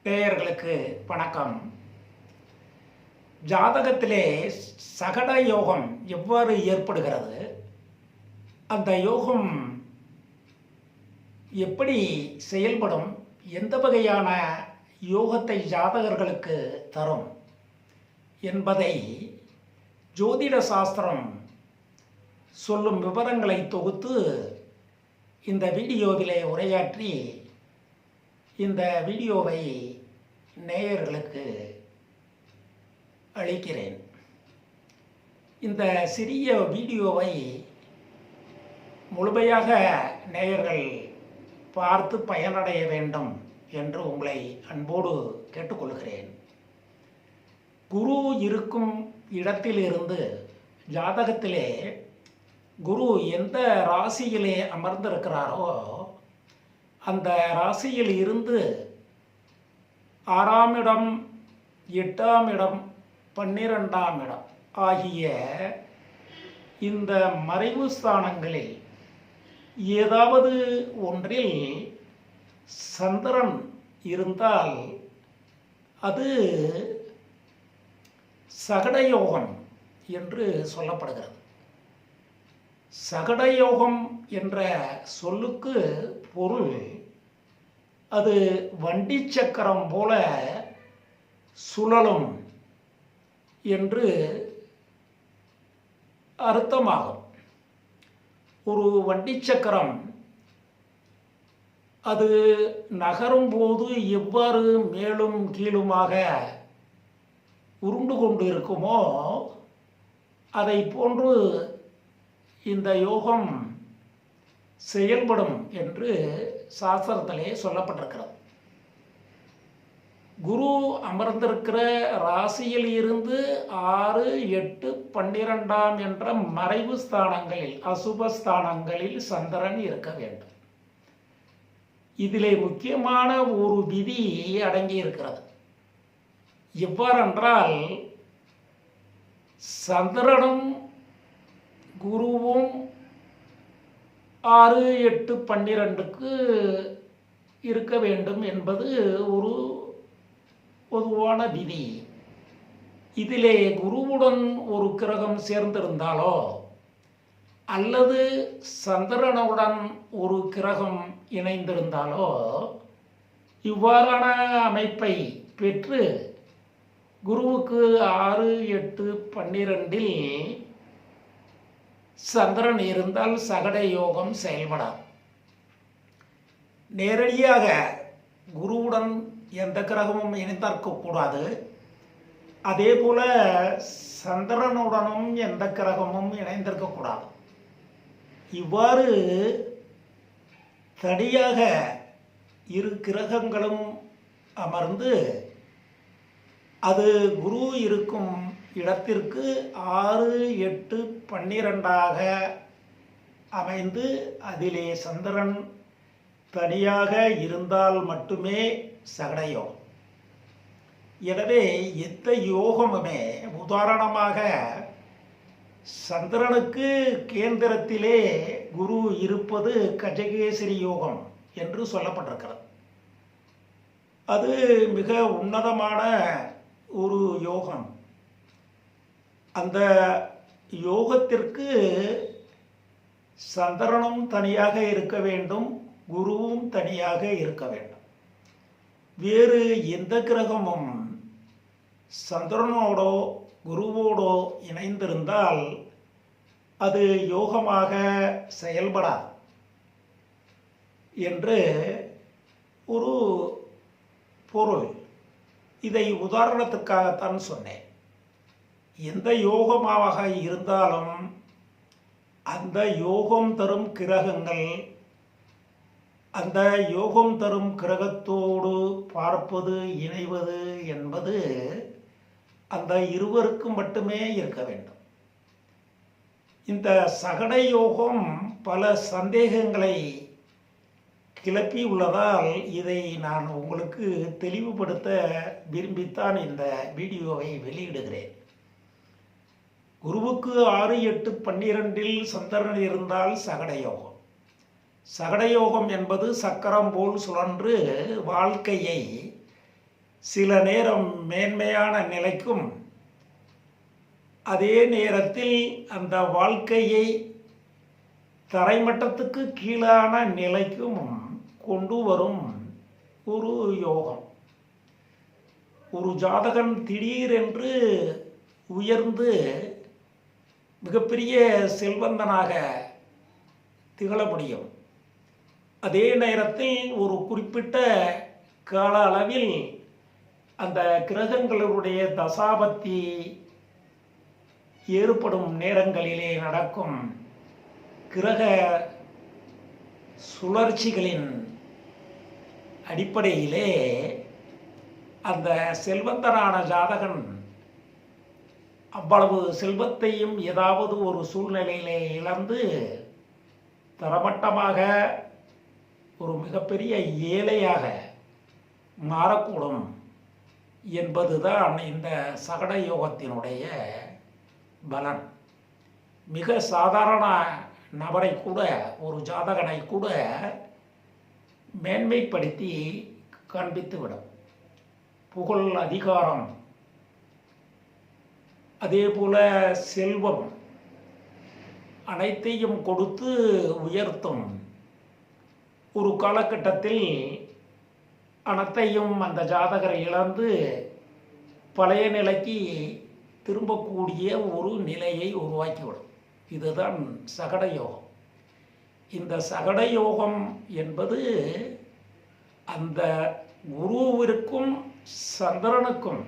நேயர்களுக்கு வணக்கம். ஜாதகத்திலே சகட யோகம் எவ்வாறு ஏற்படுகிறது, அந்த யோகம் எப்படி செயல்படும், எந்த வகையான யோகத்தை ஜாதகர்களுக்கு தரும் என்பதை ஜோதிட சாஸ்திரம் சொல்லும் விவரங்களை தொகுத்து இந்த வீடியோவிலே உரையாற்றி இந்த வீடியோவை நேயர்களுக்கு அளிக்கிறேன். இந்த சிறிய வீடியோவை முழுமையாக நேயர்கள் பார்த்து பயனடைய வேண்டும் என்று உங்களை அன்போடு கேட்டுக்கொள்கிறேன். குரு இருக்கும் இடத்திலிருந்து ஜாதகத்திலே குரு எந்த ராசியிலே அமர்ந்திருக்கிறாரோ அந்த ராசியில் இருந்து 6ஆம் இடம், 8ஆம் இடம், 12ஆம் இடம் ஆகிய இந்த மறைவு ஸ்தானங்களில் ஏதாவது ஒன்றில் சந்திரன் இருந்தால் அது சகடயோகம் என்று சொல்லப்படுகிறது. சகடயோகம் என்ற சொல்லுக்கு பொருள் அது வண்டி சக்கரம் போல சுழலும் என்று அர்த்தமாகும். ஒரு வண்டி சக்கரம் அது நகரும் போது எவ்வாறு மேலும் கீழுமாக உருண்டு கொண்டு இருக்குமோ அதை போன்று இந்த யோகம் செயல்படும் என்று சாஸ்திரத்திலே சொல்லப்பட்டிருக்கிறது. குரு அமர்ந்திருக்கிற ராசியில் இருந்து 6, 8, 12 என்ற மறைவு ஸ்தானங்களில், அசுபஸ்தானங்களில் சந்திரன் இருக்க வேண்டும். இதிலே முக்கியமான ஒரு விதி அடங்கி இருக்கிறது. எவ்வாறென்றால் சந்திரனும் குருவும் 6, 8, 12க்கு இருக்க வேண்டும் என்பது ஒரு பொதுவான விதி. இதிலே குருவுடன் ஒரு கிரகம் சேர்ந்திருந்தாலோ அல்லது சந்திரனுடன் ஒரு கிரகம் இணைந்திருந்தாலோ இவ்வாறான அமைப்பை பெற்று குருவுக்கு 6, 8, 12இல் சந்திரன் இருந்தால் சகட யோகம் செயல்படாது. நேரடியாக குருவுடன் எந்த கிரகமும் இணைந்திருக்கக்கூடாது. அதே போல சந்திரனுடனும் எந்த கிரகமும் இணைந்திருக்கக்கூடாது. இவ்வாறு தனியாக இரு கிரகங்களும் அமர்ந்து அது குரு இருக்கும் இடத்திற்கு 6, 8, 12ஆக அமைந்து அதிலே சந்திரன் தனியாக இருந்தால் மட்டுமே சகடயோகம். எனவே எந்த யோகமுமே, உதாரணமாக சந்திரனுக்கு கேந்திரத்திலே குரு இருப்பது கஜகேசரி யோகம் என்று சொல்லப்பட்டிருக்கிறது. அது மிக உன்னதமான ஒரு யோகம். அந்த யோகத்திற்கு சந்திரனும் தனியாக இருக்க வேண்டும், குருவும் தனியாக இருக்க வேண்டும். வேறு எந்த கிரகமும் சந்திரனோடோ குருவோடோ இணைந்திருந்தால் அது யோகமாக செயல்படாது என்று ஒரு பொருள். இதை உதாரணத்துக்காகத்தான் சொன்னேன். எந்த யோகமாக இருந்தாலும் அந்த யோகம் தரும் கிரகங்கள் அந்த யோகம் தரும் கிரகத்தோடு பார்ப்பது, இணைவது என்பது அந்த இருவருக்கு மட்டுமே இருக்க வேண்டும். இந்த சகட யோகம் பல சந்தேகங்களை கிளப்பி உள்ளதால் இதை நான் உங்களுக்கு தெளிவுபடுத்த விரும்பித்தான் இந்த வீடியோவை வெளியிடுகிறேன். குருவுக்கு 6, 8, 12இல் சந்திரன் இருந்தால் சகடயோகம். சகடயோகம் என்பது சக்கரம் போல் சுழன்று வாழ்க்கையை சில நேரம் மேன்மையான நிலைக்கும், அதே நேரத்தில் அந்த வாழ்க்கையை தரைமட்டத்துக்கு கீழான நிலைக்கும் கொண்டு வரும் ஒரு யோகம். ஒரு ஜாதகன் திடீரென்று உயர்ந்து மிகப்பெரிய செல்வந்தனாக திகழ முடியும். அதே நேரத்தில் ஒரு குறிப்பிட்ட கால அளவில் அந்த கிரகங்களுடைய தசாபத்தி ஏற்படும் நேரங்களிலே நடக்கும் கிரக சுழற்சிகளின் அடிப்படையிலே அந்த செல்வந்தனான ஜாதகன் அவ்வளவு செல்வத்தையும் ஏதாவது ஒரு சூழ்நிலையிலே இழந்து தரமட்டமாக ஒரு மிகப்பெரிய ஏழையாக மாறக்கூடும் என்பதுதான் இந்த சகட யோகத்தினுடைய பலன். மிக சாதாரண நபரை கூட, ஒரு ஜாதகனை கூட மேன்மைப்படுத்தி காண்பித்துவிடும். புகழ், அதிகாரம், அதே போல செல்வம் அனைத்தையும் கொடுத்து உயர்த்தும். ஒரு காலகட்டத்தில் அனைத்தையும் அந்த ஜாதகரை இழந்து பழைய நிலைக்கு திரும்பக்கூடிய ஒரு நிலையை உருவாக்கிவிடும். இதுதான் சகட யோகம். இந்த சகட யோகம் என்பது அந்த குருவிற்கும் சந்திரனுக்கும்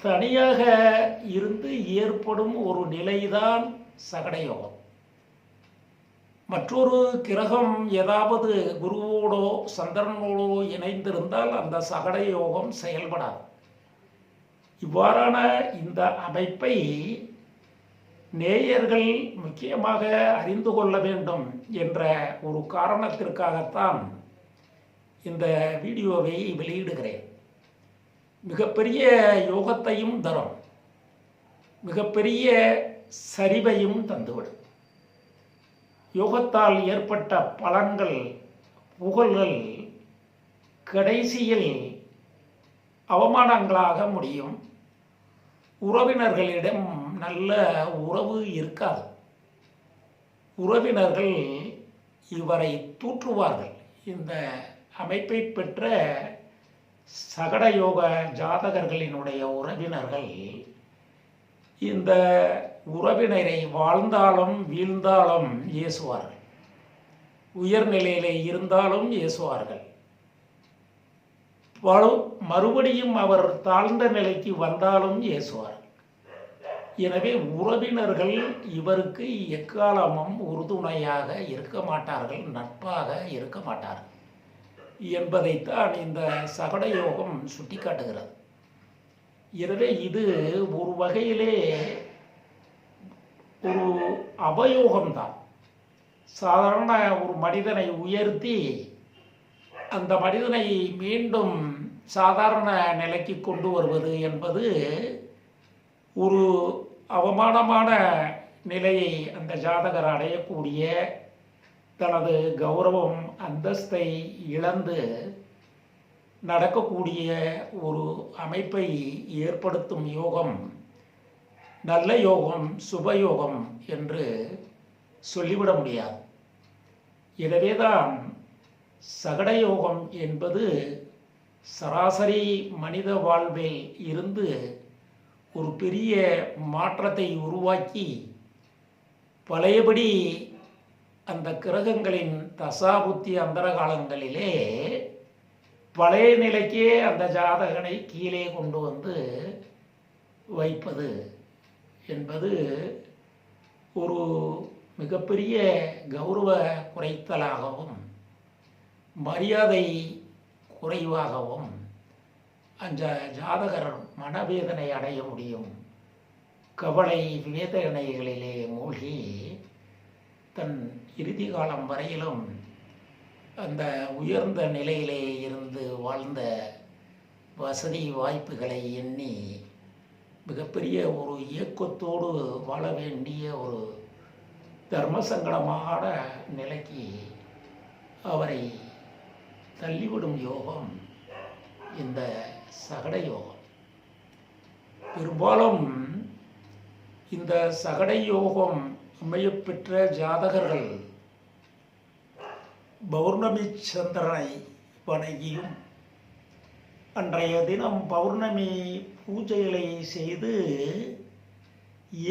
தனியாக இருந்து ஏற்படும் ஒரு நிலைதான் சகட யோகம். மற்றொரு கிரகம் ஏதாவது குருவோடோ சந்திரனோடோ இணைந்திருந்தால் அந்த சகட யோகம் செயல்படாது. இவ்வாறான இந்த அமைப்பை நேயர்கள் முக்கியமாக அறிந்து கொள்ள வேண்டும் என்ற ஒரு காரணத்திற்காகத்தான் இந்த வீடியோவை வெளியிடுகிறேன். மிகப்பெரிய யோகத்தையும் தரும், மிகப்பெரிய சரிவையும் தந்துவிடும். யோகத்தால் ஏற்பட்ட பலன்கள், புகழ்கள் கடைசியில் அவமானங்களாக முடியும். உறவினர்களிடம் நல்ல உறவு இருக்காது. உறவினர்கள் இவரை தூற்றுவார்கள். இந்த அமைப்பை பெற்ற சகட யோக ஜாதகர்களினுடைய உறவினர்கள் இந்த உறவினரை வாழ்ந்தாலும் வீழ்ந்தாலும் ஏசுவார்கள். உயர்நிலையிலே இருந்தாலும் ஏசுவார்கள். மறுபடியும் அவர் தாழ்ந்த நிலைக்கு வந்தாலும் ஏசுவார்கள். எனவே உறவினர்கள் இவருக்கு எக்காலமும் உறுதுணையாக இருக்க மாட்டார்கள், நட்பாக இருக்க மாட்டார்கள் என்பதைத்தான் இந்த சகட யோகம் சுட்டிக்காட்டுகிறது. எனவே இது ஒரு வகையிலே ஒரு அபயோகம்தான். சாதாரண ஒரு மனிதனை உயர்த்தி அந்த மனிதனை மீண்டும் சாதாரண நிலைக்கு கொண்டு வருவது என்பது ஒரு அவமானமான நிலையை அந்த ஜாதகர் அடையக்கூடிய, தனது கௌரவம் அந்தஸ்தை இழந்து நடக்கக்கூடிய ஒரு அமைப்பை ஏற்படுத்தும் யோகம் நல்ல யோகம், சுபயோகம் என்று சொல்லிவிட முடியாது. எனவேதான் சகட யோகம் என்பது சராசரி மனித வாழ்வில் இருந்து ஒரு பெரிய மாற்றத்தை உருவாக்கி பழையபடி அந்த கிரகங்களின் தசாபுத்தி அந்தர காலங்களிலே பழைய நிலைக்கே அந்த ஜாதகனை கீழே கொண்டு வந்து வைப்பது என்பது ஒரு மிகப்பெரிய கௌரவ குறைத்தலாகவும் மரியாதை குறைவாகவும் அந்த ஜாதகர் மனவேதனை அடைய முடியும். கவலை வேதனைகளிலே மூழ்கி தன் இறுதி காலம் வரையிலும் அந்த உயர்ந்த நிலையிலே இருந்து வாழ்ந்த வசதி வாய்ப்புகளை எண்ணி மிகப்பெரிய ஒரு இயக்கத்தோடு வாழ வேண்டிய ஒரு தர்மசங்கடமான நிலைக்கு அவரை தள்ளிவிடும் யோகம் இந்த சகட யோகம். பெரும்பாலும் இந்த சகட யோகம் அமையப்பெற்ற ஜாதகர்கள் பௌர்ணமி சந்திரனை வணங்கியும் அன்றைய தினம் பௌர்ணமி பூஜைகளை செய்து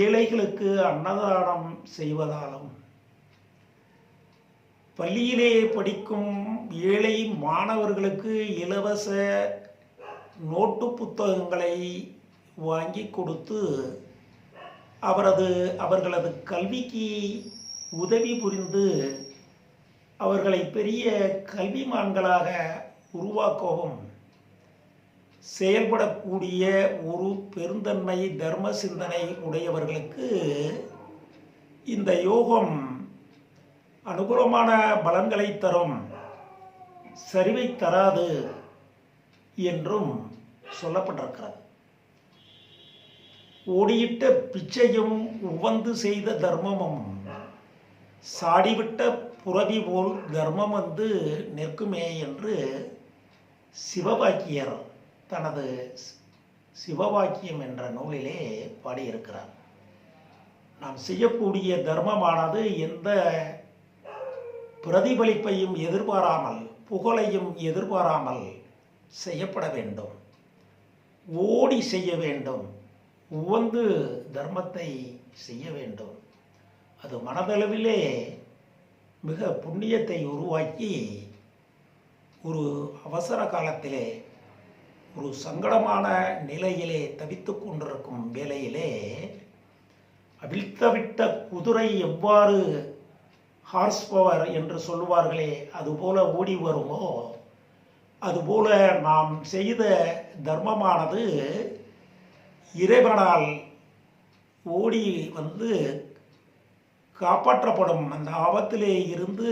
ஏழைகளுக்கு அன்னதானம் செய்வதாலும், பள்ளியிலே படிக்கும் ஏழை மாணவர்களுக்கு இலவச நோட்டு புத்தகங்களை வாங்கி கொடுத்து அவர்களது கல்விக்கு உதவி புரிந்து அவர்களை பெரிய கல்விமான்களாக உருவாக்கவும் செயல்படக்கூடிய ஒரு பெருந்தன்மை தர்ம சிந்தனை உடையவர்களுக்கு இந்த யோகம் அனுகூலமான பலன்களை தரும், சரிவை தராது என்றும் சொல்லப்பட்டிருக்கிறது. ஓடியிட்ட பிச்சையும் உவந்து செய்த தர்மமும் சாடிவிட்ட புரவி போல் தர்மம் வந்து நிற்குமே என்று சிவவாக்கியர் தனது சிவவாக்கியம் என்ற நூலிலே பாடியிருக்கிறார். நாம் செய்யக்கூடிய தர்மமானது எந்த பிரதிபலிப்பையும் எதிர்பாராமல், புகழையும் எதிர்பாராமல் செய்யப்பட வேண்டும். ஓடி செய்ய வேண்டும், உவந்து தர்மத்தை செய்ய வேண்டும். அது மனதளவிலே மிக புண்ணியத்தை உருவாக்கி ஒரு அவசர காலத்திலே, ஒரு சங்கடமான நிலையிலே தவித்து கொண்டிருக்கும் வேளையிலே அவிழ்த்தவிட்ட குதிரை எவ்வாறு ஹார்ஸ் பவர் என்று சொல்லுவார்களே அதுபோல ஓடி வருமோ, அதுபோல நாம் செய்த தர்மமானது இறைவனால் ஓடி வந்து காப்பாற்றப்படும், அந்த ஆபத்திலே இருந்து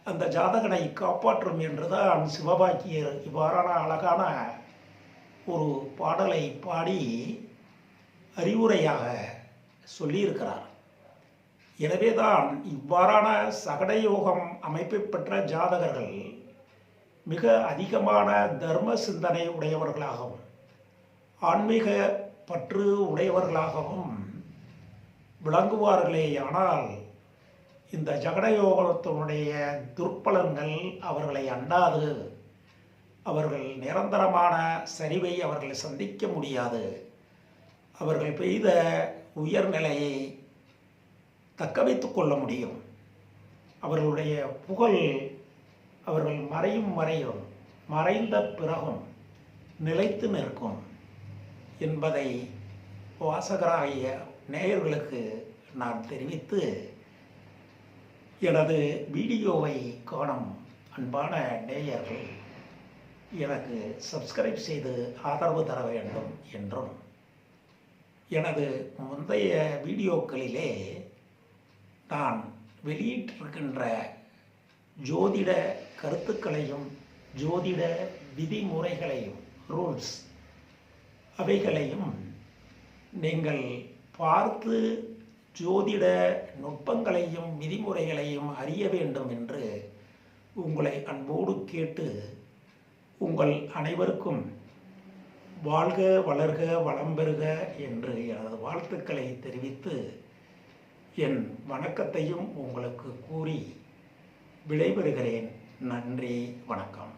அந்த ஜாதகனை காப்பாற்றும் என்றுதான் சிவவாக்கியர் இவ்வாறான அழகான ஒரு பாடலை பாடி அறிவுரையாக சொல்லியிருக்கிறார். எனவேதான் இவ்வாறான சகட யோகம் அமைப்பை பெற்ற ஜாதகர்கள் மிக அதிகமான தர்ம சிந்தனை உடையவர்களாகவும் ஆன்மீக பற்று உடையவர்களாகவும் விளங்குவார்களே. ஆனால் இந்த ஜகடயோகத்தினுடைய துர்ப்பலன்கள் அவர்களை அண்டாது. அவர்கள் நிரந்தரமான சரிவை அவர்கள் சந்திக்க முடியாது. அவர்கள் பெய்த உயர்நிலையை தக்க வைத்து கொள்ள முடியும். அவர்களுடைய புகழ் அவர்கள் மறையும் மறைந்த பிறகும் நிலைத்து நிற்கும் என்பதை வாசகராகிய நேயர்களுக்கு நான் தெரிவித்து, எனது வீடியோவை காணும் அன்பான நேயர்கள் எனக்கு சப்ஸ்கிரைப் செய்து ஆதரவு தர வேண்டும் என்றும், எனது முந்தைய வீடியோக்களிலே நான் வெளியிட்டிருக்கின்ற ஜோதிட கருத்துக்களையும் ஜோதிட விதிமுறைகளையும் ரூல்ஸ் அவைகளையும் நீங்கள் பார்த்து ஜோதிட நுட்பங்களையும் விதிமுறைகளையும் அறிய வேண்டும் என்று உங்களை அன்போடு கேட்டு, உங்கள் அனைவருக்கும் வாழ்க வளர்க வளம் பெறுக என்று எனது வாழ்த்துக்களை தெரிவித்து என் வணக்கத்தையும் உங்களுக்கு கூறி விடைபெறுகிறேன். நன்றி, வணக்கம்.